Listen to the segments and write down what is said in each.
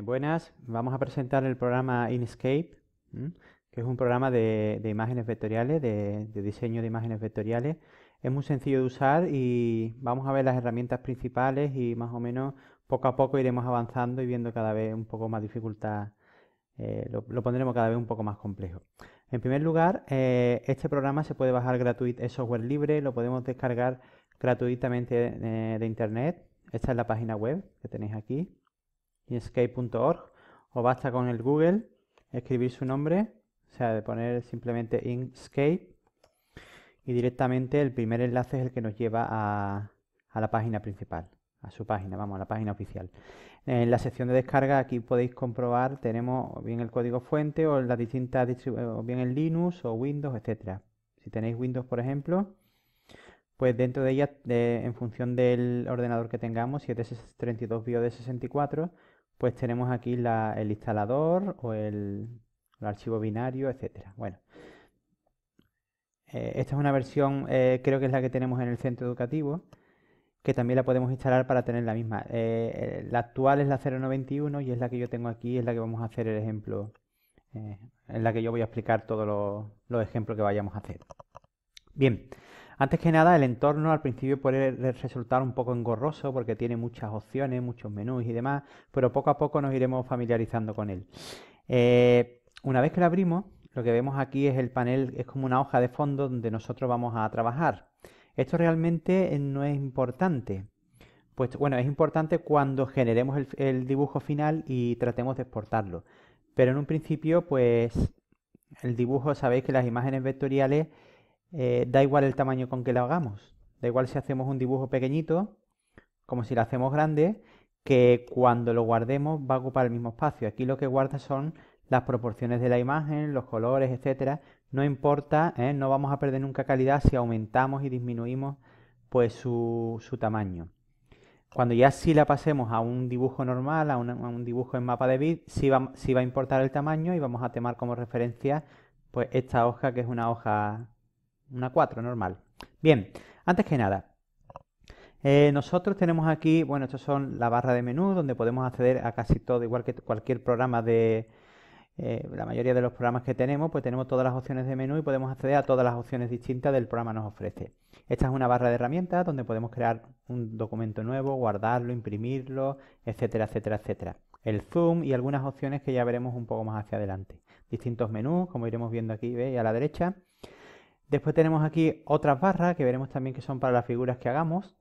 Buenas, vamos a presentar el programa Inkscape, que es un programa de imágenes vectoriales, de diseño de imágenes vectoriales. Es muy sencillo de usar y vamos a ver las herramientas principales y más o menos poco a poco iremos avanzando y viendo cada vez un poco más dificultad, lo pondremos cada vez un poco más complejo. En primer lugar, este programa se puede bajar gratuito, es software libre, lo podemos descargar gratuitamente de internet. Esta es la página web que tenéis aquí, inkscape.org, o basta con el Google escribir su nombre, o sea, de poner simplemente Inkscape y directamente el primer enlace es el que nos lleva a la página principal, a su página, vamos, a la página oficial. En la sección de descarga aquí podéis comprobar, tenemos o bien el código fuente o las distintas o bien en Linux o Windows, etcétera. Si tenéis Windows, por ejemplo, pues dentro de ella, en función del ordenador que tengamos, si es de 32 BIOS de 64, pues tenemos aquí el instalador o el archivo binario, etcétera. Bueno, esta es una versión, creo que es la que tenemos en el centro educativo, que también la podemos instalar para tener la misma. La actual es la 091 y es la que yo tengo aquí, es la que vamos a hacer el ejemplo, en la que yo voy a explicar todos los ejemplos que vayamos a hacer. Bien, antes que nada, el entorno al principio puede resultar un poco engorroso porque tiene muchas opciones, muchos menús y demás, pero poco a poco nos iremos familiarizando con él. Una vez que lo abrimos, lo que vemos aquí es el panel, es como una hoja de fondo donde nosotros vamos a trabajar. Esto realmente no es importante. Pues bueno, es importante cuando generemos el dibujo final y tratemos de exportarlo. Pero en un principio, pues el dibujo, sabéis que las imágenes vectoriales da igual el tamaño con que lo hagamos. Da igual si hacemos un dibujo pequeñito, como si lo hacemos grande, que cuando lo guardemos va a ocupar el mismo espacio. Aquí lo que guarda son las proporciones de la imagen, los colores, etcétera. No importa, no vamos a perder nunca calidad si aumentamos y disminuimos pues su tamaño. Cuando ya sí la pasemos a un dibujo normal, a un dibujo en mapa de bits, sí va a importar el tamaño y vamos a tomar como referencia pues esta hoja, que es una hoja, una 4 normal. Bien, antes que nada, nosotros tenemos aquí, bueno, estos son la barra de menú donde podemos acceder a casi todo, igual que cualquier programa de la mayoría de los programas que tenemos, pues tenemos todas las opciones de menú y podemos acceder a todas las opciones distintas del programa nos ofrece. Esta es una barra de herramientas donde podemos crear un documento nuevo, guardarlo, imprimirlo, etcétera, etcétera, etcétera. El zoom y algunas opciones que ya veremos un poco más hacia adelante. Distintos menús, como iremos viendo aquí, ¿veis? A la derecha. Después tenemos aquí otras barras que veremos también que son para las figuras que hagamos.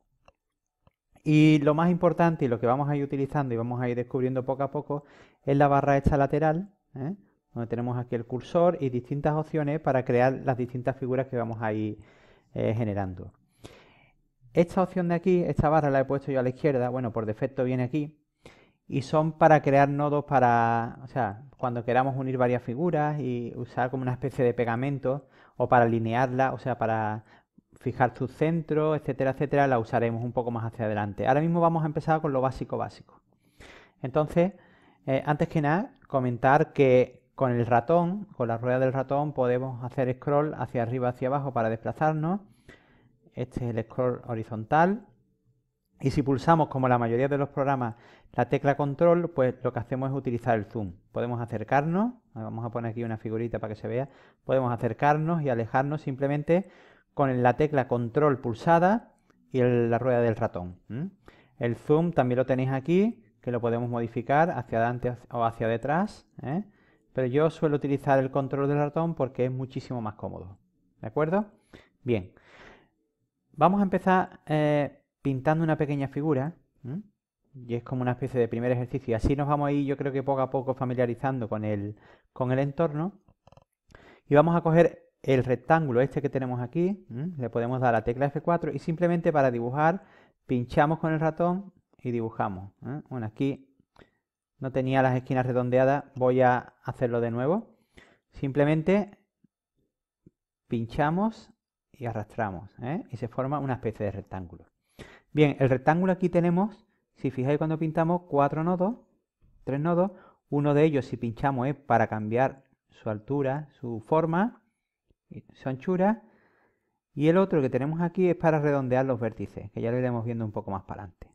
Y lo más importante y lo que vamos a ir utilizando y vamos a ir descubriendo poco a poco es la barra esta lateral, donde tenemos aquí el cursor y distintas opciones para crear las distintas figuras que vamos a ir generando. Esta opción de aquí, esta barra la he puesto yo a la izquierda, bueno, por defecto viene aquí, y son para crear nodos para, o sea, cuando queramos unir varias figuras y usar como una especie de pegamento o para alinearla, o sea, para fijar su centro, etcétera, etcétera, la usaremos un poco más hacia adelante. Ahora mismo vamos a empezar con lo básico básico. Entonces, antes que nada, comentar que con el ratón, con la rueda del ratón, podemos hacer scroll hacia arriba, hacia abajo para desplazarnos. Este es el scroll horizontal. Y si pulsamos, como la mayoría de los programas, la tecla control, pues lo que hacemos es utilizar el zoom. Podemos acercarnos, vamos a poner aquí una figurita para que se vea, podemos acercarnos y alejarnos simplemente con la tecla control pulsada y la rueda del ratón. El zoom también lo tenéis aquí, que lo podemos modificar hacia adelante o hacia detrás, pero yo suelo utilizar el control del ratón porque es muchísimo más cómodo. ¿De acuerdo? Bien. Vamos a empezar pintando una pequeña figura, y es como una especie de primer ejercicio. Y así nos vamos a ir, yo creo que poco a poco familiarizando con el entorno. Y vamos a coger el rectángulo este que tenemos aquí, le podemos dar la tecla F4 y simplemente para dibujar pinchamos con el ratón y dibujamos. Bueno, aquí no tenía las esquinas redondeadas, voy a hacerlo de nuevo. Simplemente pinchamos y arrastramos, y se forma una especie de rectángulo. Bien, el rectángulo aquí tenemos, si fijáis cuando pintamos, 4 nodos, 3 nodos. Uno de ellos, si pinchamos, es para cambiar su altura, su forma, su anchura. Y el otro que tenemos aquí es para redondear los vértices, que ya lo iremos viendo un poco más para adelante.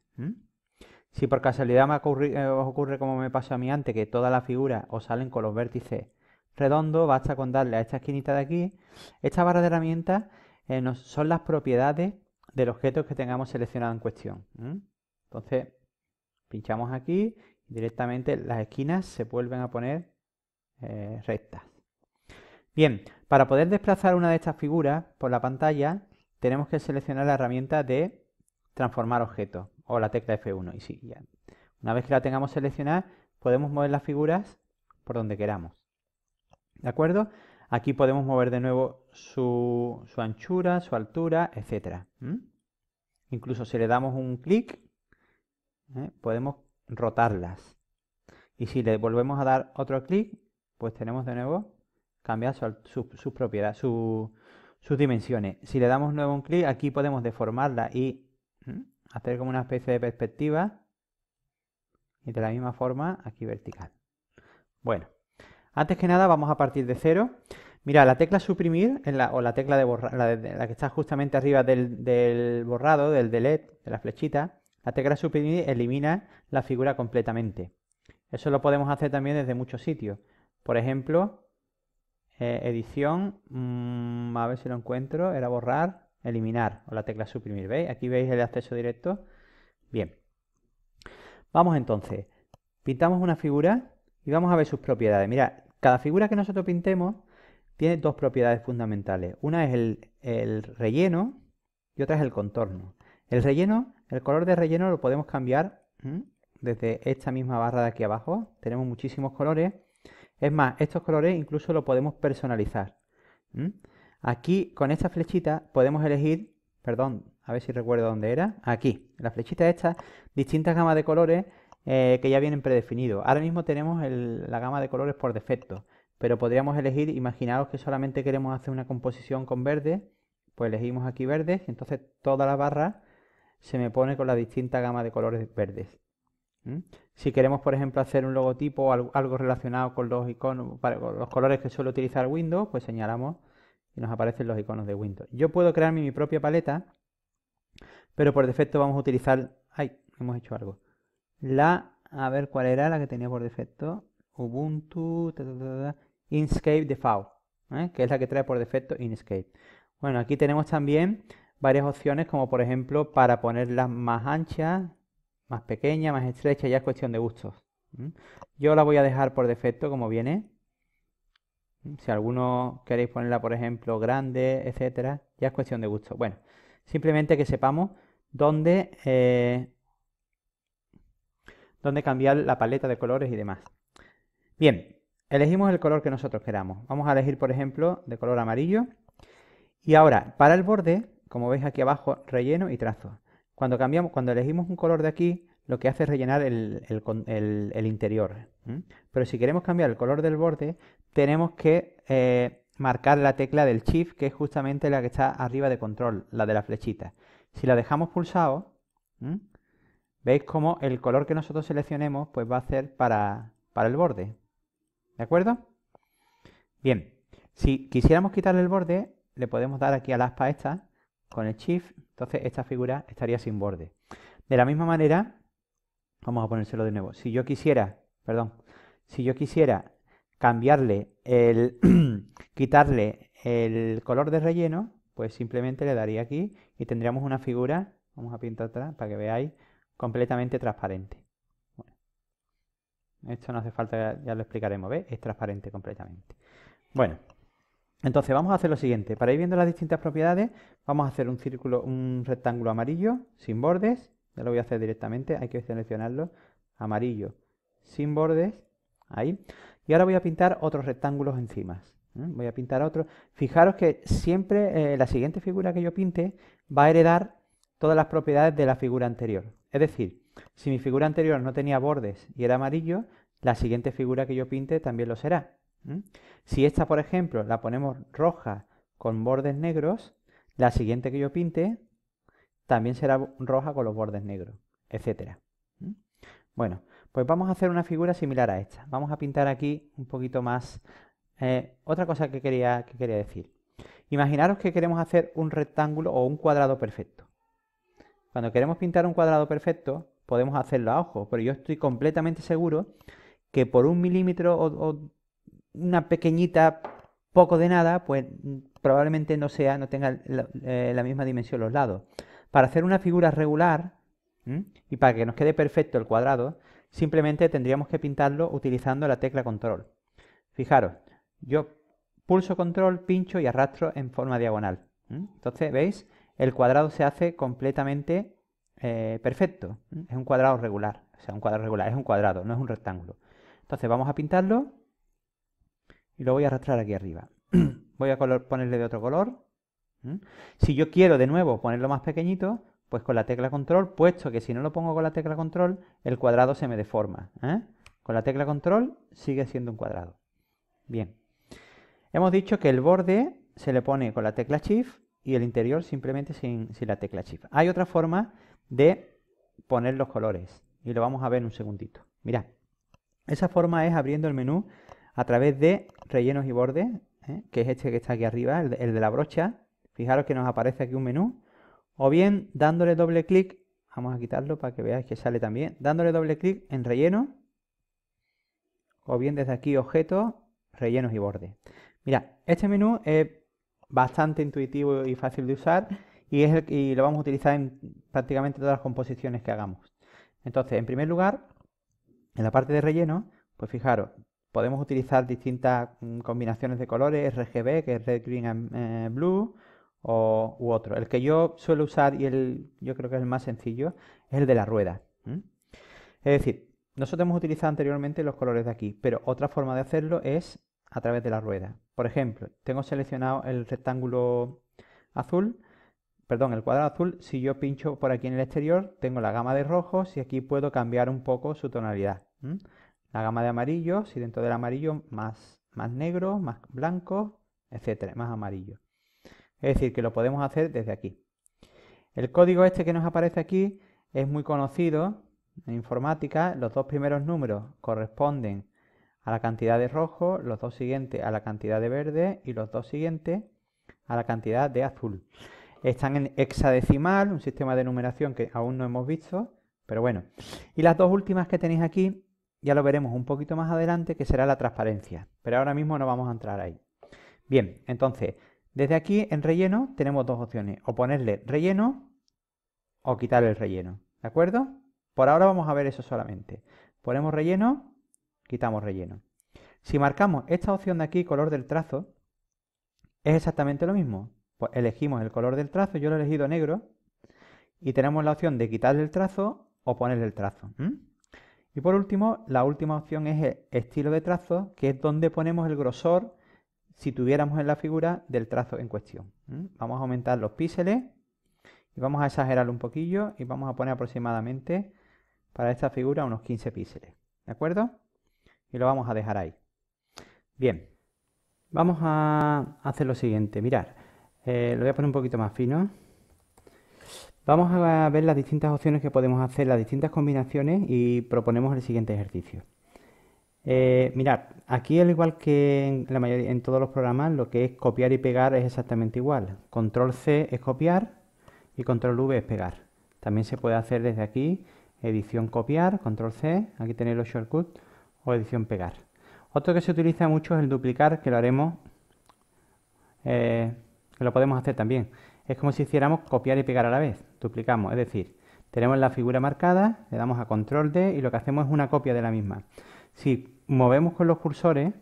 Si por casualidad os ocurre como me pasó a mí antes, que todas las figuras os salen con los vértices redondos, basta con darle a esta esquinita de aquí. Esta barra de herramientas son las propiedades del objeto que tengamos seleccionado en cuestión. Entonces, pinchamos aquí y directamente las esquinas se vuelven a poner rectas. Bien, para poder desplazar una de estas figuras por la pantalla, tenemos que seleccionar la herramienta de transformar objetos o la tecla F1. Y sí, ya. Una vez que la tengamos seleccionada, podemos mover las figuras por donde queramos. ¿De acuerdo? Aquí podemos mover de nuevo su anchura, su altura, etc. Incluso si le damos un clic, podemos rotarlas. Y si le volvemos a dar otro clic, pues tenemos de nuevo cambiar sus propiedades, sus dimensiones. Si le damos nuevo un clic, aquí podemos deformarla y hacer como una especie de perspectiva. Y de la misma forma aquí vertical. Bueno, antes que nada vamos a partir de cero. Mira, la tecla suprimir o la tecla de borrar, la que está justamente arriba del borrado, del delete, de la flechita, la tecla suprimir elimina la figura completamente. Eso lo podemos hacer también desde muchos sitios. Por ejemplo, edición, a ver si lo encuentro, era borrar, eliminar, o la tecla suprimir. ¿Veis? Aquí veis el acceso directo. Bien. Vamos entonces, pintamos una figura y vamos a ver sus propiedades. Mira, cada figura que nosotros pintemos tiene dos propiedades fundamentales. Una es el relleno y otra es el contorno. El relleno, el color de relleno lo podemos cambiar desde esta misma barra de aquí abajo. Tenemos muchísimos colores. Es más, estos colores incluso lo podemos personalizar. Aquí, con esta flechita, podemos elegir, perdón, a ver si recuerdo dónde era. Aquí, la flechita esta, distintas gamas de colores que ya vienen predefinidos. Ahora mismo tenemos la gama de colores por defecto, pero podríamos elegir, imaginaos que solamente queremos hacer una composición con verde, pues elegimos aquí verde, y entonces toda la barra se me pone con la distinta gama de colores verdes. Si queremos, por ejemplo, hacer un logotipo o algo relacionado con los iconos, con los colores que suele utilizar Windows, pues señalamos y nos aparecen los iconos de Windows. Yo puedo crearme mi propia paleta, pero por defecto vamos a utilizar... ¡Ay! Hemos hecho algo. A ver cuál era la que tenía por defecto. Ubuntu, Inkscape Default, que es la que trae por defecto Inkscape. Bueno, aquí tenemos también varias opciones, como por ejemplo para ponerlas más anchas, más pequeñas, más estrechas, ya es cuestión de gustos. Yo la voy a dejar por defecto como viene. Si alguno queréis ponerla, por ejemplo, grande, etcétera, ya es cuestión de gusto. Bueno, simplemente que sepamos dónde cambiar la paleta de colores y demás. Bien, elegimos el color que nosotros queramos. Vamos a elegir, por ejemplo, de color amarillo. Y ahora, para el borde, como veis aquí abajo, relleno y trazo. Cuando elegimos un color de aquí, lo que hace es rellenar el interior. Pero si queremos cambiar el color del borde, tenemos que marcar la tecla del Shift, que es justamente la que está arriba de control, la de la flechita. Si la dejamos pulsado, veis cómo el color que nosotros seleccionemos pues va a ser para el borde. ¿De acuerdo? Bien, si quisiéramos quitarle el borde, le podemos dar aquí a la aspa esta con el Shift, entonces esta figura estaría sin borde. De la misma manera, vamos a ponérselo de nuevo. Si yo quisiera cambiarle quitarle el color de relleno, pues simplemente le daría aquí y tendríamos una figura, vamos a pintar atrás para que veáis, completamente transparente. Bueno, esto no hace falta, ya lo explicaremos, ¿ves? Es transparente completamente. Bueno, entonces vamos a hacer lo siguiente. Para ir viendo las distintas propiedades, vamos a hacer un rectángulo amarillo sin bordes. Ya lo voy a hacer directamente, hay que seleccionarlo. Amarillo sin bordes, ahí. Y ahora voy a pintar otros rectángulos encima. Voy a pintar otro. Fijaros que siempre la siguiente figura que yo pinte va a heredar todas las propiedades de la figura anterior. Es decir, si mi figura anterior no tenía bordes y era amarillo, la siguiente figura que yo pinte también lo será. Si esta, por ejemplo, la ponemos roja con bordes negros, la siguiente que yo pinte también será roja con los bordes negros, etcétera. Bueno, pues vamos a hacer una figura similar a esta. Vamos a pintar aquí un poquito más. Otra cosa que quería decir. Imaginaros que queremos hacer un rectángulo o un cuadrado perfecto. Cuando queremos pintar un cuadrado perfecto, podemos hacerlo a ojo, pero yo estoy completamente seguro que por 1 milímetro o una pequeñita poco de nada, pues probablemente no tenga la misma dimensión los lados. Para hacer una figura regular, y para que nos quede perfecto el cuadrado, simplemente tendríamos que pintarlo utilizando la tecla control. Fijaros, yo pulso control, pincho y arrastro en forma diagonal. Entonces, ¿veis? El cuadrado se hace completamente perfecto. Es un cuadrado regular. O sea, un cuadrado regular, es un cuadrado, no es un rectángulo. Entonces vamos a pintarlo y lo voy a arrastrar aquí arriba. Voy a ponerle de otro color. Si yo quiero de nuevo ponerlo más pequeñito, pues con la tecla control, puesto que si no lo pongo con la tecla control, el cuadrado se me deforma. Con la tecla control sigue siendo un cuadrado. Bien. Hemos dicho que el borde se le pone con la tecla Shift y el interior simplemente sin la tecla Shift. Hay otra forma de poner los colores y lo vamos a ver en un segundito. Mirad, esa forma es abriendo el menú a través de rellenos y bordes, que es este que está aquí arriba, el de la brocha. Fijaros que nos aparece aquí un menú. O bien dándole doble clic, vamos a quitarlo para que veáis que sale también, dándole doble clic en relleno, o bien desde aquí objetos, rellenos y bordes. Mira, este menú es bastante intuitivo y fácil de usar y lo vamos a utilizar en prácticamente todas las composiciones que hagamos. Entonces, en primer lugar, en la parte de relleno, pues fijaros, podemos utilizar distintas combinaciones de colores, RGB, que es Red, Green and Blue, u otro. El que yo suelo usar y yo creo que es el más sencillo, es el de la rueda. Es decir, nosotros hemos utilizado anteriormente los colores de aquí, pero otra forma de hacerlo es a través de la rueda. Por ejemplo, tengo seleccionado el rectángulo azul, perdón, el cuadrado azul. Si yo pincho por aquí en el exterior, tengo la gama de rojos y aquí puedo cambiar un poco su tonalidad. La gama de amarillo, si dentro del amarillo más negro, más blanco, etcétera, más amarillo. Es decir, que lo podemos hacer desde aquí. El código este que nos aparece aquí es muy conocido en informática. Los dos primeros números corresponden a la cantidad de rojo, los dos siguientes a la cantidad de verde y los dos siguientes a la cantidad de azul. Están en hexadecimal, un sistema de numeración que aún no hemos visto, pero bueno. Y las dos últimas que tenéis aquí, ya lo veremos un poquito más adelante, que será la transparencia, pero ahora mismo no vamos a entrar ahí. Bien, entonces, desde aquí en relleno tenemos dos opciones, o ponerle relleno o quitar el relleno, ¿de acuerdo? Por ahora vamos a ver eso solamente. Ponemos relleno, quitamos relleno. Si marcamos esta opción de aquí, color del trazo, es exactamente lo mismo. Pues elegimos el color del trazo, yo lo he elegido negro, y tenemos la opción de quitarle el trazo o ponerle el trazo. Y por último, la última opción es el estilo de trazo, que es donde ponemos el grosor, si tuviéramos en la figura, del trazo en cuestión. Vamos a aumentar los píxeles y vamos a exagerarlo un poquillo y vamos a poner aproximadamente para esta figura unos 15 píxeles. ¿De acuerdo? Y lo vamos a dejar ahí. Bien, vamos a hacer lo siguiente. Mirad, lo voy a poner un poquito más fino. Vamos a ver las distintas opciones que podemos hacer, las distintas combinaciones y proponemos el siguiente ejercicio. Mirad, aquí al igual que en todos los programas, lo que es copiar y pegar es exactamente igual. Control C es copiar y Control V es pegar. También se puede hacer desde aquí, edición copiar, Control C, aquí tenéis los shortcuts, o edición pegar. Otro que se utiliza mucho es el duplicar, que lo haremos, que lo podemos hacer también. Es como si hiciéramos copiar y pegar a la vez. Duplicamos, es decir, tenemos la figura marcada, le damos a Control D y lo que hacemos es una copia de la misma. Si movemos con los cursores,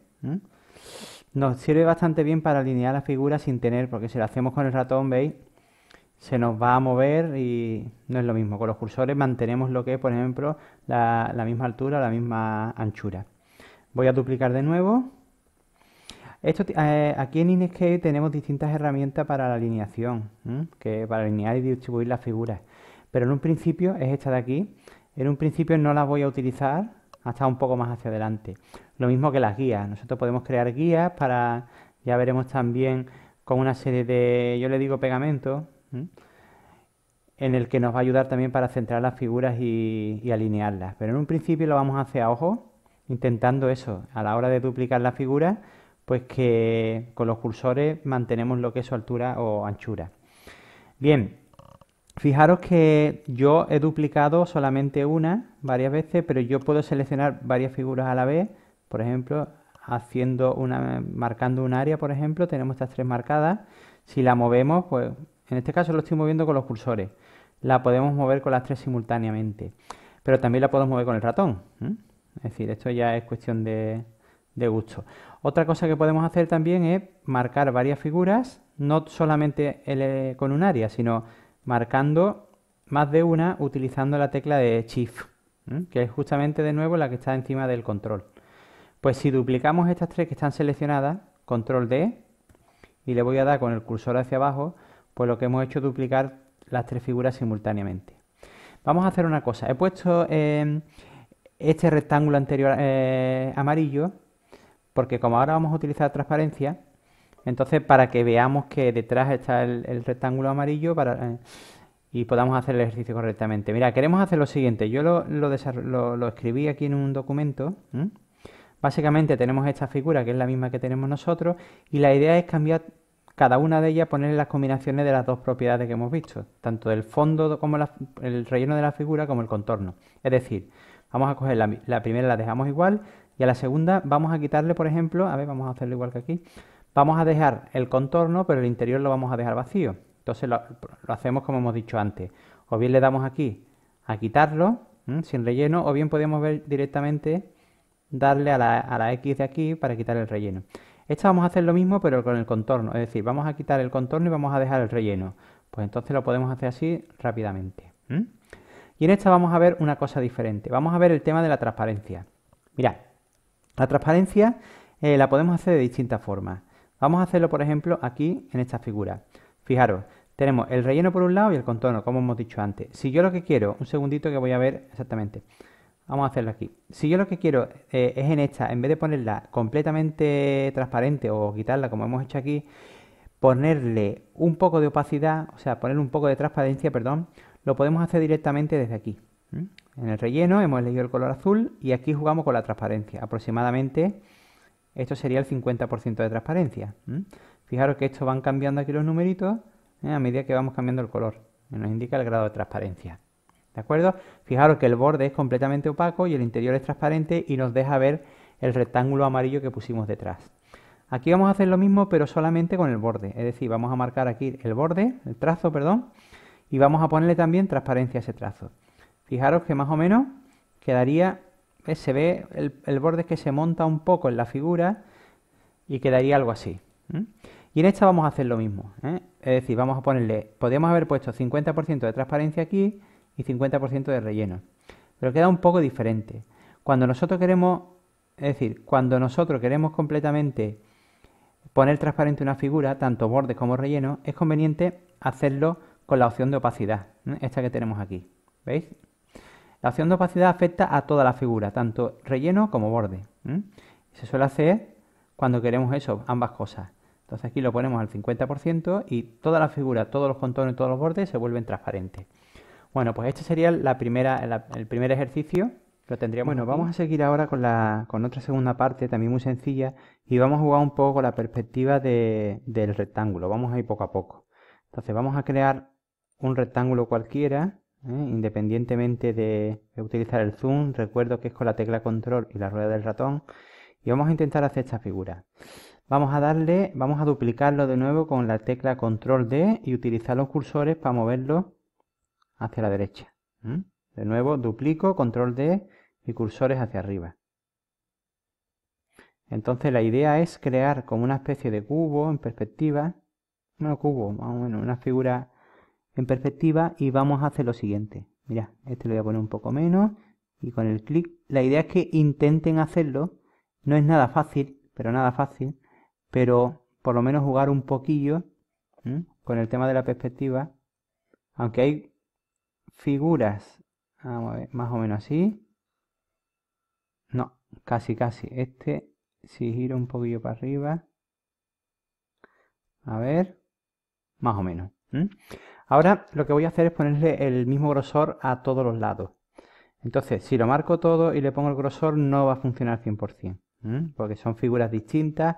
nos sirve bastante bien para alinear la figura sin tener, porque si lo hacemos con el ratón, veis, se nos va a mover y no es lo mismo. Con los cursores mantenemos lo que es, por ejemplo, la misma altura, la misma anchura. Voy a duplicar de nuevo. Aquí en Inkscape tenemos distintas herramientas para la alineación, que para alinear y distribuir las figuras. Pero en un principio es esta de aquí. En un principio no las voy a utilizar hasta un poco más hacia adelante. Lo mismo que las guías. Nosotros podemos crear guías para, ya veremos también, con una serie de, yo le digo pegamento, en el que nos va a ayudar también para centrar las figuras y alinearlas. Pero en un principio lo vamos a hacer a ojo, intentando eso, a la hora de duplicar la figura, pues que con los cursores mantenemos lo que es su altura o anchura. Bien, Fijaros que yo he duplicado solamente una varias veces, pero yo puedo seleccionar varias figuras a la vez. Por ejemplo, marcando un área, por ejemplo, tenemos estas tres marcadas. Si la movemos, pues en este caso lo estoy moviendo con los cursores. La podemos mover con las tres simultáneamente, pero también la podemos mover con el ratón. Es decir, esto ya es cuestión de gusto. Otra cosa que podemos hacer también es marcar varias figuras, no solamente con un área, sino marcando más de una utilizando la tecla de Shift, que es justamente de nuevo la que está encima del control. Pues si duplicamos estas tres que están seleccionadas, control D, y le voy a dar con el cursor hacia abajo, pues lo que hemos hecho es duplicar las tres figuras simultáneamente. Vamos a hacer una cosa. He puesto este rectángulo anterior amarillo, porque como ahora vamos a utilizar transparencia, entonces para que veamos que detrás está el rectángulo amarillo y podamos hacer el ejercicio correctamente. Mira, queremos hacer lo siguiente. Yo lo escribí aquí en un documento. Básicamente tenemos esta figura que es la misma que tenemos nosotros y la idea es cambiar cada una de ellas, ponerle las combinaciones de las dos propiedades que hemos visto, tanto del fondo como el relleno de la figura como el contorno. Es decir, vamos a coger la primera, la dejamos igual y a la segunda vamos a quitarle, por ejemplo, a ver, vamos a hacerlo igual que aquí, vamos a dejar el contorno, pero el interior lo vamos a dejar vacío. Entonces lo hacemos como hemos dicho antes. O bien le damos aquí a quitarlo, sin relleno, o bien podemos ver directamente darle a la X de aquí para quitar el relleno. Esta vamos a hacer lo mismo pero con el contorno, es decir, vamos a quitar el contorno y vamos a dejar el relleno. Pues entonces lo podemos hacer así rápidamente. Y en esta vamos a ver una cosa diferente. Vamos a ver el tema de la transparencia. Mirad, la transparencia la podemos hacer de distintas formas. Vamos a hacerlo, por ejemplo, aquí en esta figura. Fijaros, tenemos el relleno por un lado y el contorno, como hemos dicho antes. Si yo lo que quiero, un segundito que voy a ver exactamente. Vamos a hacerlo aquí. Si yo lo que quiero es en esta, en vez de ponerla completamente transparente o quitarla como hemos hecho aquí, ponerle un poco de opacidad, o sea, ponerle un poco de transparencia, perdón, lo podemos hacer directamente desde aquí. En el relleno hemos elegido el color azul y aquí jugamos con la transparencia. Aproximadamente esto sería el 50% de transparencia. Fijaros que esto van cambiando aquí los numeritos a medida que vamos cambiando el color. Nos indica el grado de transparencia. ¿De acuerdo? Fijaros que el borde es completamente opaco y el interior es transparente y nos deja ver el rectángulo amarillo que pusimos detrás. Aquí vamos a hacer lo mismo pero solamente con el borde. Es decir, vamos a marcar aquí el borde, el trazo, perdón, y vamos a ponerle también transparencia a ese trazo. Fijaros que más o menos quedaría, se ve el borde que se monta un poco en la figura y quedaría algo así. Y en esta vamos a hacer lo mismo. Es decir, vamos a ponerle, podríamos haber puesto 50% de transparencia aquí y 50% de relleno. Pero queda un poco diferente. Cuando nosotros queremos, es decir, cuando nosotros queremos completamente poner transparente una figura, tanto borde como relleno, es conveniente hacerlo con la opción de opacidad, esta que tenemos aquí. ¿Veis? La opción de opacidad afecta a toda la figura, tanto relleno como borde. Se suele hacer cuando queremos eso, ambas cosas. Entonces aquí lo ponemos al 50% y toda la figura, todos los contornos y todos los bordes se vuelven transparentes. Bueno, pues este sería el primer ejercicio. Lo tendríamos. Bueno, vamos a seguir ahora con otra segunda parte, también muy sencilla, y vamos a jugar un poco con la perspectiva del rectángulo. Vamos a ir poco a poco. Entonces vamos a crear un rectángulo cualquiera, independientemente de utilizar el zoom. Recuerdo que es con la tecla control y la rueda del ratón. Y vamos a intentar hacer esta figura. Vamos a duplicarlo de nuevo con la tecla control D y utilizar los cursores para moverlo hacia la derecha. De nuevo duplico, control D y cursores hacia arriba. Entonces la idea es crear como una especie de cubo en perspectiva, no cubo, más o menos una figura en perspectiva, y vamos a hacer lo siguiente. Mirad, este lo voy a poner un poco menos y con el clic, la idea es que intenten hacerlo. No es nada fácil, pero por lo menos jugar un poquillo con el tema de la perspectiva, aunque hay figuras, vamos a ver, más o menos así, no, casi, si giro un poquillo para arriba, a ver, más o menos. Ahora lo que voy a hacer es ponerle el mismo grosor a todos los lados. Entonces, si lo marco todo y le pongo el grosor, no va a funcionar 100%, porque son figuras distintas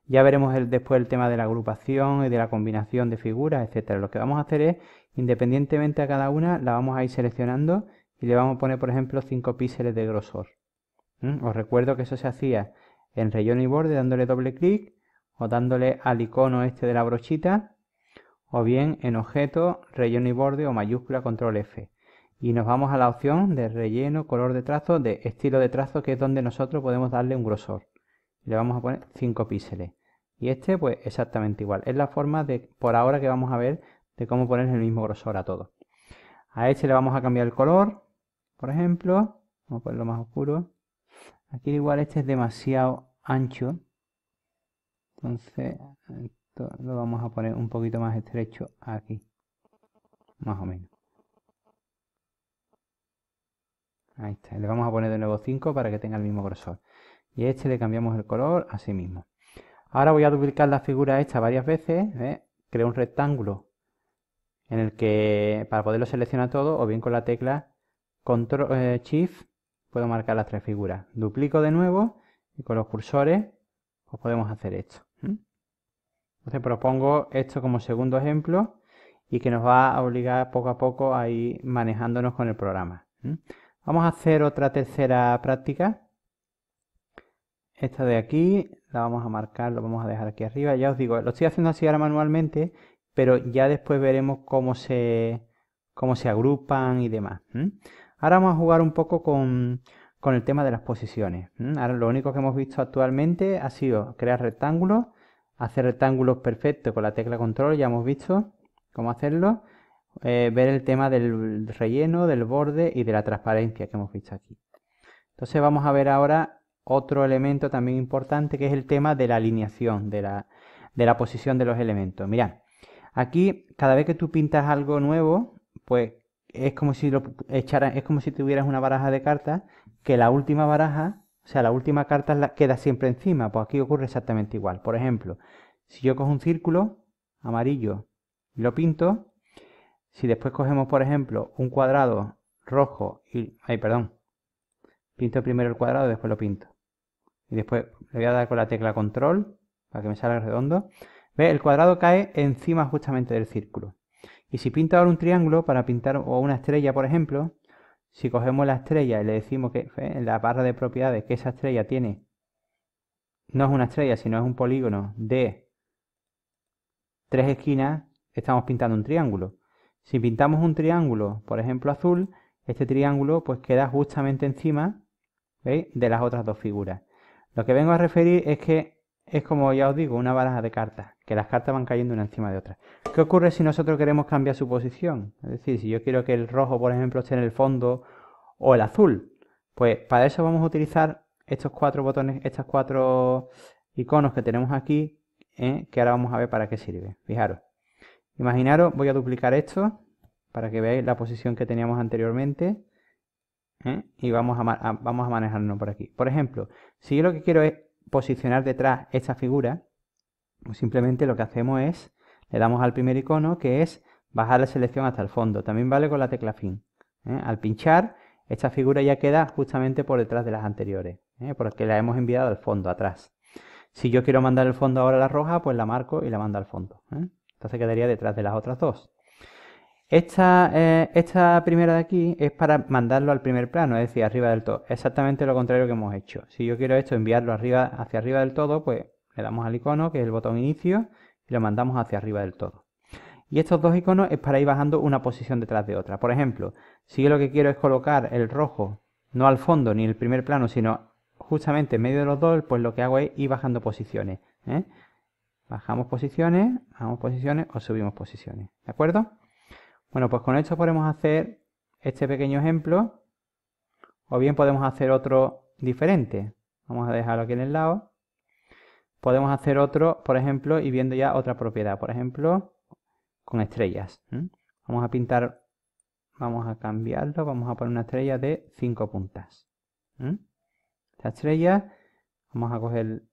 Ya veremos después el tema de la agrupación y de la combinación de figuras, etcétera. Lo que vamos a hacer es, independientemente a cada una, la vamos a ir seleccionando y le vamos a poner, por ejemplo, 5 píxeles de grosor. Os recuerdo que eso se hacía en relleno y borde dándole doble clic o dándole al icono este de la brochita, o bien en objeto, relleno y borde o mayúscula control F. Y nos vamos a la opción de relleno, color de trazo, de estilo de trazo, que es donde nosotros podemos darle un grosor. Le vamos a poner 5 píxeles. Y este pues exactamente igual. Es la forma de, por ahora, que vamos a ver de cómo poner el mismo grosor a todo. A este le vamos a cambiar el color, por ejemplo. Vamos a ponerlo más oscuro. Aquí igual este es demasiado ancho. Entonces esto lo vamos a poner un poquito más estrecho aquí. Más o menos. Ahí está. Le vamos a poner de nuevo 5 para que tenga el mismo grosor. Y a este le cambiamos el color así mismo. Ahora voy a duplicar la figura esta varias veces. Creo un rectángulo en el que, para poderlo seleccionar todo, o bien con la tecla Ctrl Shift, puedo marcar las 3 figuras. Duplico de nuevo y con los cursores pues podemos hacer esto. Entonces propongo esto como segundo ejemplo y que nos va a obligar poco a poco a ir manejándonos con el programa. Vamos a hacer otra tercera práctica. Esta de aquí la vamos a marcar, lo vamos a dejar aquí arriba. Ya os digo, lo estoy haciendo así ahora manualmente, pero ya después veremos cómo se agrupan y demás. Ahora vamos a jugar un poco con el tema de las posiciones. Ahora lo único que hemos visto actualmente ha sido crear rectángulos, hacer rectángulos perfectos con la tecla control, ya hemos visto cómo hacerlo. Ver el tema del relleno, del borde y de la transparencia que hemos visto aquí. Entonces vamos a ver ahora otro elemento también importante, que es el tema de la alineación, de la posición de los elementos. Mirad, aquí cada vez que tú pintas algo nuevo, pues es como si es como si tuvieras una baraja de cartas, que la última baraja, o sea, la última carta queda siempre encima. Pues aquí ocurre exactamente igual. Por ejemplo, si yo cojo un círculo amarillo y lo pinto, si después cogemos, por ejemplo, un cuadrado rojo y... perdón. Pinto primero el cuadrado y después lo pinto. Y después le voy a dar con la tecla control para que me salga redondo. ¿Ves? El cuadrado cae encima justamente del círculo. Y si pinto ahora un triángulo para pintar, o una estrella, por ejemplo, si cogemos la estrella y le decimos que en la barra de propiedades que esa estrella tiene, no es una estrella, sino es un polígono de 3 esquinas, estamos pintando un triángulo. Si pintamos un triángulo, por ejemplo azul, este triángulo pues queda justamente encima, ¿veis?, de las otras dos figuras. Lo que vengo a referir es que es, como ya os digo, una baraja de cartas, que las cartas van cayendo una encima de otra. ¿Qué ocurre si nosotros queremos cambiar su posición? Es decir, si yo quiero que el rojo, por ejemplo, esté en el fondo o el azul, pues para eso vamos a utilizar estos 4 botones, estos 4 iconos que tenemos aquí, que ahora vamos a ver para qué sirve. Fijaros, imaginaros, voy a duplicar esto para que veáis la posición que teníamos anteriormente. Y vamos a manejarnos por aquí. Por ejemplo, si yo lo que quiero es posicionar detrás esta figura, pues simplemente lo que hacemos es, le damos al primer icono, que es bajar la selección hasta el fondo. También vale con la tecla fin. Al pinchar, esta figura ya queda justamente por detrás de las anteriores, porque la hemos enviado al fondo, atrás. Si yo quiero mandar el fondo ahora a la roja, pues la marco y la mando al fondo. Entonces quedaría detrás de las otras dos. Esta primera de aquí es para mandarlo al primer plano, es decir, arriba del todo. Exactamente lo contrario que hemos hecho. Si yo quiero esto, enviarlo hacia arriba del todo, pues le damos al icono, que es el botón inicio, y lo mandamos hacia arriba del todo. Y estos dos iconos es para ir bajando una posición detrás de otra. Por ejemplo, si yo lo que quiero es colocar el rojo no al fondo ni en el primer plano, sino justamente en medio de los dos, pues lo que hago es ir bajando posiciones. Bajamos posiciones o subimos posiciones. ¿De acuerdo? Bueno, pues con esto podemos hacer este pequeño ejemplo, o bien podemos hacer otro diferente. Vamos a dejarlo aquí en el lado. Podemos hacer otro, por ejemplo, y viendo ya otra propiedad, por ejemplo, con estrellas. Vamos a pintar, vamos a cambiarlo, vamos a poner una estrella de 5 puntas. Esta estrella, vamos a coger,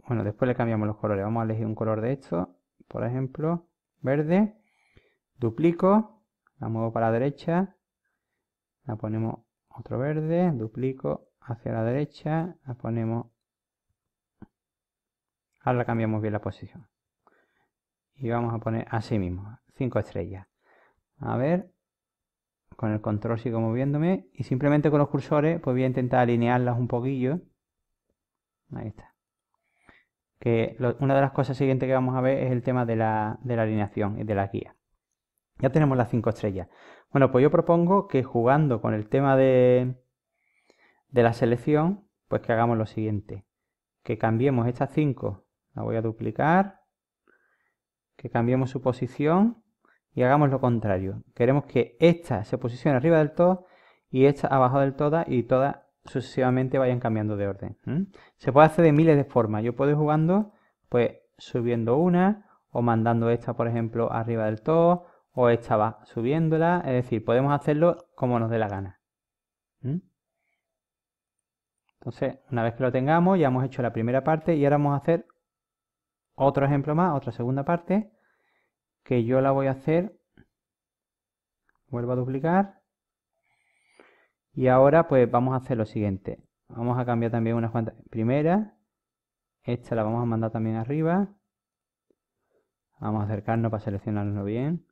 bueno, después le cambiamos los colores. Vamos a elegir un color de esto, por ejemplo, verde. Duplico. La muevo para la derecha, la ponemos otro verde, duplico hacia la derecha, la ponemos Ahora cambiamos bien la posición. Y vamos a poner así mismo, 5 estrellas. A ver, con el control sigo moviéndome y simplemente con los cursores pues voy a intentar alinearlas un poquillo. Ahí está. Una de las cosas siguientes que vamos a ver es el tema de la alineación y de la guía. Ya tenemos las 5 estrellas. Bueno, pues yo propongo que jugando con el tema de la selección, pues que hagamos lo siguiente. Que cambiemos estas 5, la voy a duplicar, que cambiemos su posición y hagamos lo contrario. Queremos que esta se posicione arriba del todo y esta abajo del todo y todas sucesivamente vayan cambiando de orden. Se puede hacer de miles de formas. Yo puedo ir jugando pues subiendo una o mandando esta, por ejemplo, arriba del todo o esta va subiéndola. Es decir, podemos hacerlo como nos dé la gana. Entonces, una vez que lo tengamos, ya hemos hecho la primera parte y ahora vamos a hacer otro ejemplo más, otra segunda parte, que yo la voy a hacer, vuelvo a duplicar, y ahora pues vamos a hacer lo siguiente. Vamos a cambiar también unas cuantas. Primera, esta la vamos a mandar también arriba. Vamos a acercarnos para seleccionarlo bien.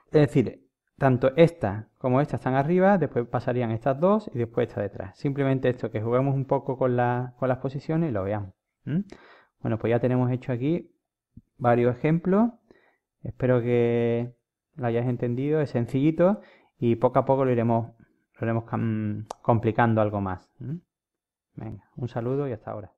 Es decir, tanto esta como esta están arriba, después pasarían estas dos y después esta detrás. Simplemente esto, que juguemos un poco con las posiciones y lo veamos. Bueno, pues ya tenemos hecho aquí varios ejemplos. Espero que lo hayáis entendido. Es sencillito y poco a poco lo iremos complicando algo más. Venga, un saludo y hasta ahora.